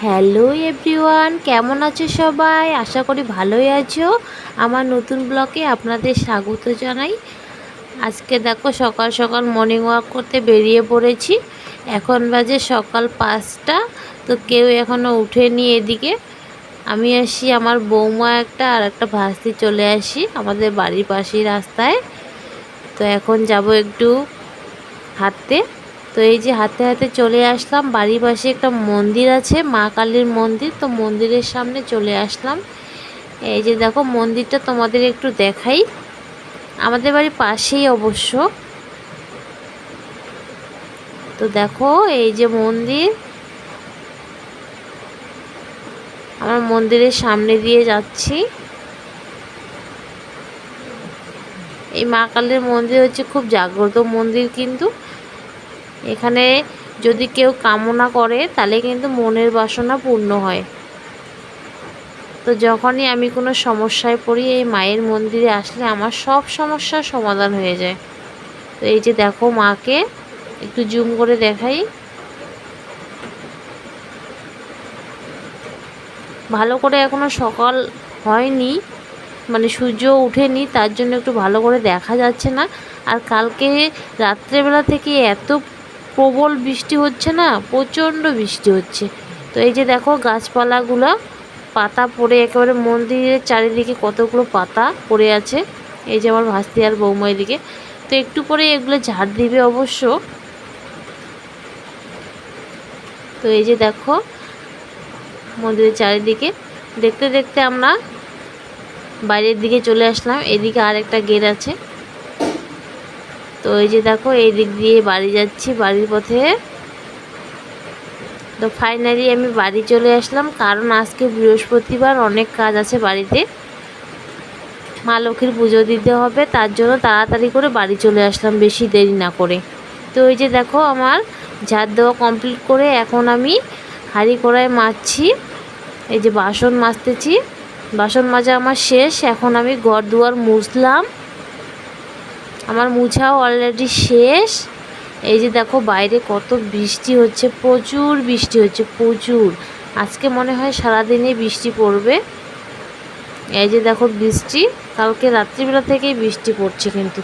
Hello everyone, কেমন আছো সবাই? আশা করি ভালোই আছো। আমার নতুন ব্লগে আপনাদের স্বাগত জানাই। আজকে দেখো সকাল সকাল মর্নিং ওয়াক করতে বেরিয়ে পড়েছি। এখন বাজে সকাল 5টা। তো কেউ এখনও উঠেনি এদিকে। আমি আসি, আমার বৌমা একটা আর একটা ভাস্তি চলে আসি আমাদের বাড়ির পাশেই রাস্তায়। তো এখন যাব একটু হাঁটতে। তো এই যে হাঁটতে হাঁটতে চলে আসলাম, বাড়ির পাশে একটা মন্দির আছে, মা কালীর মন্দির। তো মন্দিরের সামনে চলে আসলাম। এই যে দেখো মন্দিরটা তোমাদের একটু দেখাই, আমাদের বাড়ির পাশেই অবশ্য। তো দেখো এই যে মন্দির, আমার মন্দিরের সামনে দিয়ে যাচ্ছি। এই মা কালীর মন্দির হচ্ছে খুব জাগ্রত মন্দির, কিন্তু এখানে যদি কেউ কামনা করে তাহলে কিন্তু মনের বাসনা পূর্ণ হয়। তো যখনই আমি কোনো সমস্যায় পড়ি, এই মায়ের মন্দিরে আসলে আমার সব সমস্যার সমাধান হয়ে যায়। তো এই যে দেখো মাকে একটু জুম করে দেখাই, ভালো করে এখনো সকাল হয়নি, মানে সূর্য উঠেনি, তার জন্য একটু ভালো করে দেখা যাচ্ছে না। আর কালকে রাত্রেবেলা থেকে এত প্রবল বৃষ্টি হচ্ছে না, প্রচণ্ড বৃষ্টি হচ্ছে। তো এই যে দেখো গাছপালাগুলো পাতা পড়ে একেবারে মন্দিরের চারিদিকে কতগুলো পাতা পড়ে আছে। এই যে আমার ভাস্তি আর বৌমা এদিকে। তো একটু পরে এগুলো ঝাড় দিবে অবশ্য। তো এই যে দেখো মন্দিরের চারিদিকে দেখতে দেখতে আমরা বাইরের দিকে চলে আসলাম। এদিকে আর একটা গেট আছে। তো এই যে দেখো এই দিক দিয়ে বাড়ি যাচ্ছি, বাড়ির পথে। তো ফাইনালি আমি বাড়ি চলে আসলাম, কারণ আজকে বৃহস্পতিবার, অনেক কাজ আছে বাড়িতে। মা লক্ষ্মীর পুজো দিতে হবে, তার জন্য তাড়াতাড়ি করে বাড়ি চলে আসলাম, বেশি দেরি না করে। তো এই যে দেখো আমার ঝাড় দেওয়া কমপ্লিট করে এখন আমি হাঁড়ি কড়াই মাজছি। এই যে বাসন মাজতেছি, বাসন মাজা আমার শেষ। এখন আমি ঘর দুয়ার মুছলাম, আমার মুছাও অলরেডি শেষ। এই যে দেখো বাইরে কত বৃষ্টি হচ্ছে, প্রচুর বৃষ্টি হচ্ছে, প্রচুর। আজকে মনে হয় সারাদিনই বৃষ্টি পড়বে। এই যে দেখো বৃষ্টি, কালকে রাত্রিবেলা থেকেই বৃষ্টি পড়ছে, কিন্তু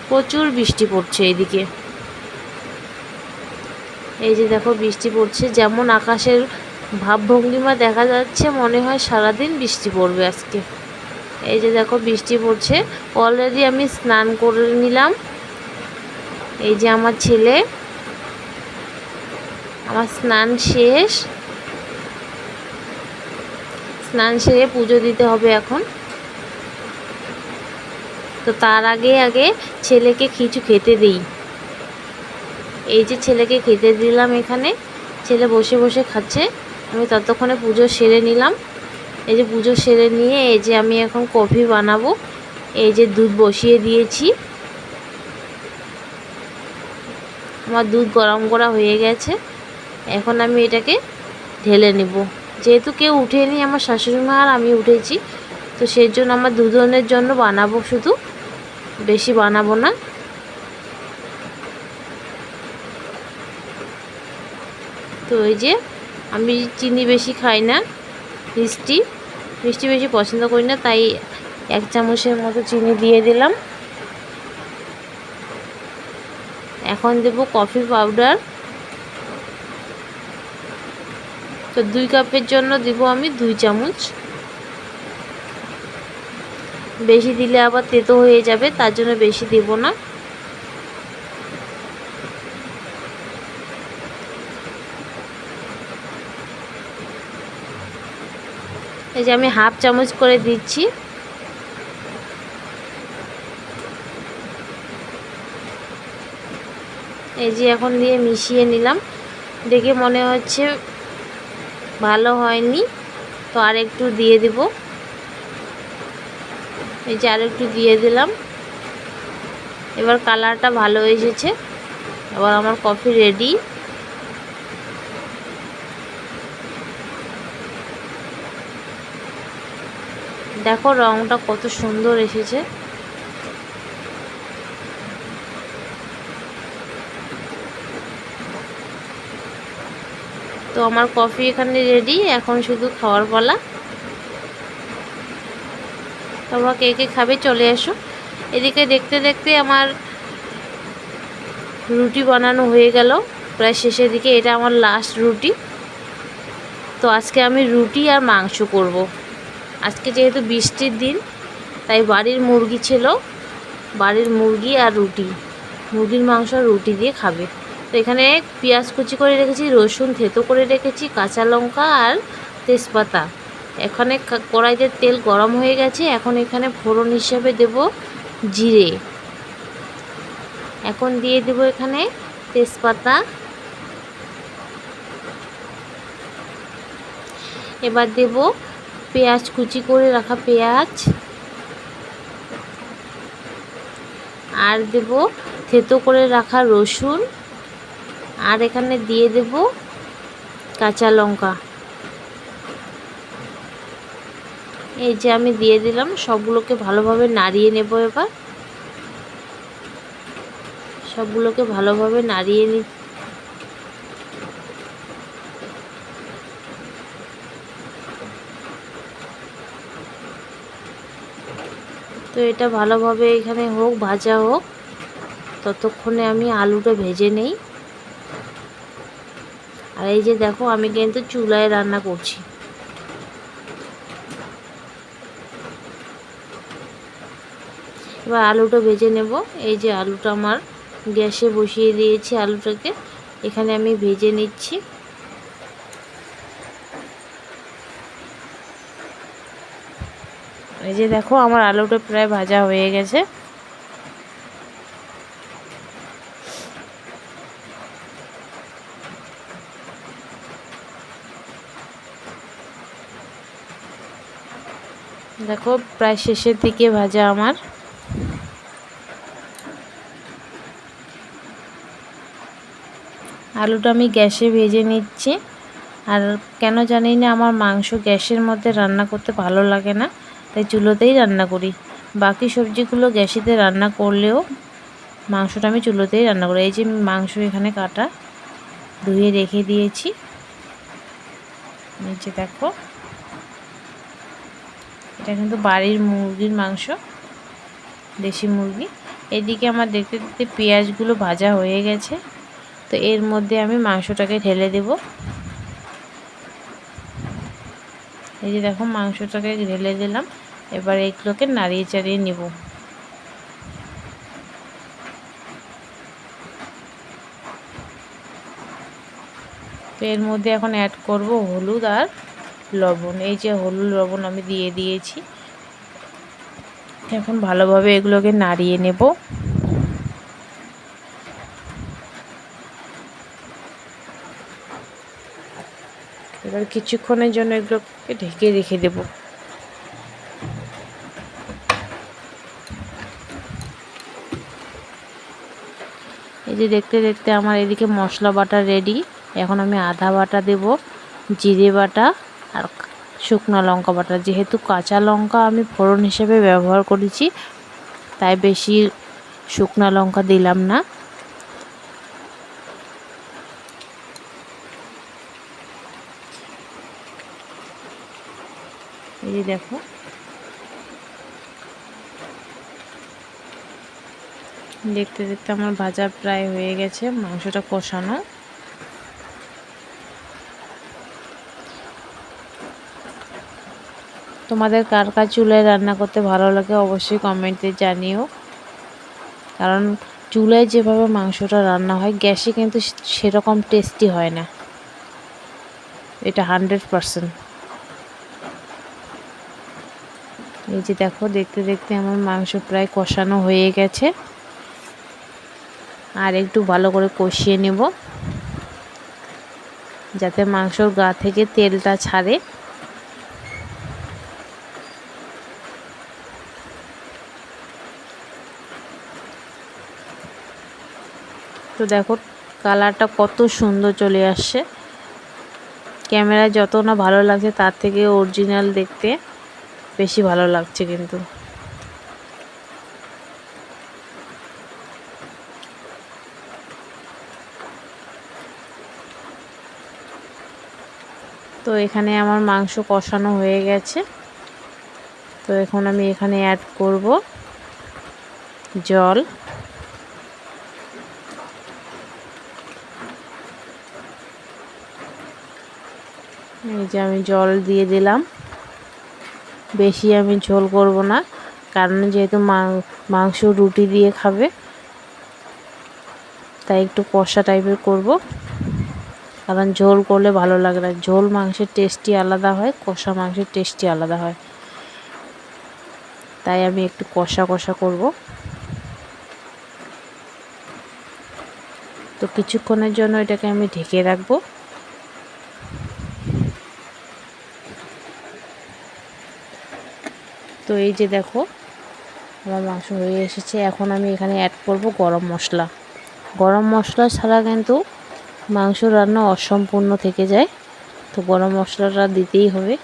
প্রচুর বৃষ্টি পড়ছে এইদিকে। এই যে দেখো বৃষ্টি পড়ছে, যেমন আকাশের ভাবভঙ্গিমা দেখা যাচ্ছে, মনে হয় সারাদিন বৃষ্টি পড়বে আজকে। এই যে দেখো বৃষ্টি পড়ছে, অলরেডি আমি স্নান করে নিলাম। এই যে আমার ছেলে, আমার স্নান শেষ। স্নান সেরে পুজো দিতে হবে এখন। তো তার আগে আগে ছেলেকে কিছু খেতে দিই। এই যে ছেলেকে খেতে দিলাম, এখানে ছেলে বসে বসে খাচ্ছে, আমি ততক্ষণে পুজো সেরে নিলাম। এই যে পুজো সেরে নিয়ে এই যে আমি এখন কফি বানাবো। এই যে দুধ বসিয়ে দিয়েছি, আমার দুধ গরম করা হয়ে গেছে। এখন আমি এটাকে ঢেলে নেব। যেহেতু কেউ উঠেনি, আমার শাশুড়ি মা আর আমি উঠেছি, তো সেই জন্য আমার দুজনের জন্য বানাবো, শুধু বেশি বানাবো না। তো এই যে আমি চিনি বেশি খাই না, মিষ্টি মিষ্টি বেশি পছন্দ করি না, তাই 1 চামচের মতো চিনি দিয়ে দিলাম। এখন দেব কফি পাউডার। তো 2 কাপের জন্য দেব আমি 2 চামচ। বেশি দিলে আবার তেতো হয়ে যাবে, তার জন্য বেশি দেব না। এই যে আমি 1/2 চামচ করে দিচ্ছি। এই যে এখন দিয়ে মিশিয়ে নিলাম। দেখে মনে হচ্ছে ভালো হয়নি, তো আর একটু দিয়ে দেব। এই যে আর একটু দিয়ে দিলাম। এবার কালারটা ভালো এসেছে, এবার আমার কফি রেডি। দেখো রংটা কত সুন্দর এসেছে। তো আমার কফি এখানে রেডি, এখন শুধু খাওয়ার পালা। তোমরা কে কে খাবে চলে এসো। এদিকে দেখতে দেখতে আমার রুটি বানানো হয়ে গেল প্রায় শেষের দিকে। এটা আমার লাস্ট রুটি। তো আজকে আমি রুটি আর মাংস করব। আজকে যেহেতু বৃষ্টির দিন, তাই বাড়ির মুরগি ছিল, বাড়ির মুরগি আর রুটি, মুরগির মাংস আর রুটি দিয়ে খাবে। তো এখানে পেঁয়াজ কুচি করে রেখেছি, রসুন থেতো করে রেখেছি, কাঁচা লঙ্কা আর তেজপাতা। এখানে কড়াইতে তেল গরম হয়ে গেছে, এখন এখানে ফোড়ন হিসেবে দেব জিরে। এখন দিয়ে দেব এখানে তেজপাতা। এবার দেব পেঁয়াজ কুচি করে রাখা পেঁয়াজ, আর দেব থেতো করে রাখা রসুন, আর এখানে দিয়ে দেব কাঁচা লঙ্কা। এই যে আমি দিয়ে দিলাম, সবগুলোকে ভালোভাবে নাড়িয়ে নেব। এবার সবগুলোকে ভালোভাবে নাড়িয়ে নি। তো এটা ভালোভাবে এখানে হোক, ভাজা হোক, ততক্ষণে আমি আলুটা ভেজে নেই। আর এই যে দেখো, আমি কিন্তু চুলায় রান্না করছি। এবার আলুটা ভেজে নেব। এই যে আলুটা আমার গ্যাসে বসিয়ে দিয়েছি, আলুটাকে এখানে আমি ভেজে নিচ্ছি। এই যে দেখো, আমার আলুটা প্রায় ভাজা হয়ে গেছে। দেখো প্রায় শেষের দিকে ভাজা আমার। আলুটা আমি গ্যাসে ভেজে নিচ্ছি। আর কেন জানি না, আমার মাংস গ্যাসের মধ্যে রান্না করতে ভালো লাগে না, তাই চুলোতেই রান্না করি। বাকি সবজিগুলো গ্যাসেতে রান্না করলেও মাংসটা আমি চুলোতেই রান্না করি। এই যে মাংস এখানে কাটা ধুয়ে রেখে দিয়েছি। নিচে দেখো, এটা কিন্তু বাড়ির মুরগির মাংস, দেশি মুরগি। এদিকে আমার দেখতে দেখতে পেঁয়াজগুলো ভাজা হয়ে গেছে। তো এর মধ্যে আমি মাংসটাকে ঢেলে দেব। এই যে দেখো, মাংসটাকে ঢেলে দিলাম। এবার এগুলোকে নাড়িয়ে চাড়িয়ে নিব। তো এর মধ্যে এখন অ্যাড করব হলুদ আর লবণ। এই যে হলুদ লবণ আমি দিয়ে দিয়েছি। এখন ভালোভাবে এগুলোকে নাড়িয়ে নেব। এবার কিছুক্ষণের জন্য এগুলোকে ঢেকে রেখে দেব। এই যে দেখতে দেখতে আমার এদিকে মশলা বাটা রেডি। এখন আমি আদা বাটা দেব, জিরে বাটা আর শুকনো লঙ্কা বাটা। যেহেতু কাঁচা লঙ্কা আমি ফোড়ন হিসেবে ব্যবহার করেছি, তাই বেশি শুকনো লঙ্কা দিলাম না। এই যে দেখো, দেখতে দেখতে আমার ভাজা প্রায় হয়ে গেছে, মাংসটা কষানো। তোমাদের কার কার চুলায় রান্না করতে ভালো লাগে অবশ্যই কমেন্টে জানিও। কারণ চুলায় যেভাবে মাংসটা রান্না হয়, গ্যাসে কিন্তু সেরকম টেস্টি হয় না, এটা 100%। এই যে দেখো, দেখতে দেখতে আমার মাংস প্রায় কষানো হয়ে গেছে। আর একটু ভালো করে কষিয়ে নেব, যাতে মাংসর গা থেকে তেলটা ছাড়ে। তো দেখো, কালারটা কত সুন্দর চলে আসছে। ক্যামেরায় যত না ভালো লাগছে, তার থেকে অরিজিনাল দেখতে বেশি ভালো লাগছে কিন্তু। তো এখানে আমার মাংস কষানো হয়ে গেছে। তো এখন আমি এখানে অ্যাড করব জল। এই যে আমি জল দিয়ে দিলাম। বেশি আমি ঝোল করব না, কারণ যেহেতু মাংস রুটি দিয়ে খাবে, তাই একটু কষা টাইপের করব। কারণ ঝোল করলে ভালো লাগে না, ঝোল মাংসের টেস্টই আলাদা হয়, কষা মাংসের টেস্টই আলাদা হয়। তাই আমি একটু কষা কষা করব। তো কিছুক্ষণের জন্য এটাকে আমি ঢেকে রাখবো। তো এই যে দেখো আমার মাংস হয়ে এসেছে। এখন আমি এখানে অ্যাড করব গরম মশলা। গরম মশলা ছাড়া কিন্তু মাংস রান্না অসম্পূর্ণ থেকে যায়, তো গরম মশলাটা দিতেই হবে।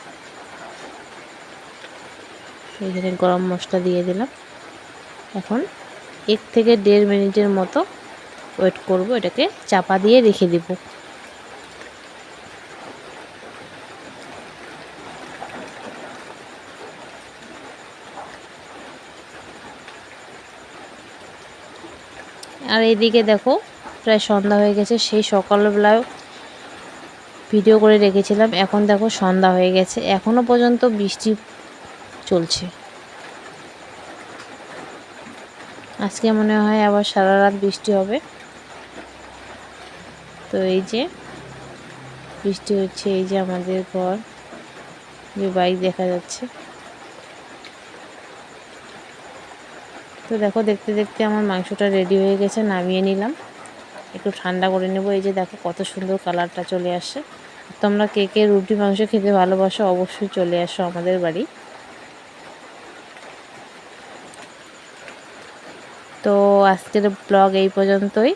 এখানে গরম মশলা দিয়ে দিলাম। এখন 1 থেকে 1.5 মিনিটের মতো ওয়েট করব, এটাকে চাপা দিয়ে রেখে দেব। আর এইদিকে দেখো প্রায় সন্ধ্যা হয়ে গেছে। সেই সকালবেলায় ভিডিও করে রেখেছিলাম, এখন দেখো সন্ধ্যা হয়ে গেছে, এখনো পর্যন্ত বৃষ্টি চলছে। আজকে মনে হয় আবার সারা রাত বৃষ্টি হবে। তো এই যে বৃষ্টি হচ্ছে, এই যে আমাদের ঘর, যে বাইক দেখা যাচ্ছে। তো দেখো দেখতে দেখতে আমার মাংসটা রেডি হয়ে গেছে, নামিয়ে নিলাম, একটু ঠান্ডা করে নেব। এই যে দেখো কত সুন্দর কালারটা চলে আসে। তোমরা কে কে রুটি মাংস খেতে ভালোবাসো অবশ্যই চলে আসো আমাদের বাড়ি। তো আজকের ব্লগ এই পর্যন্তই।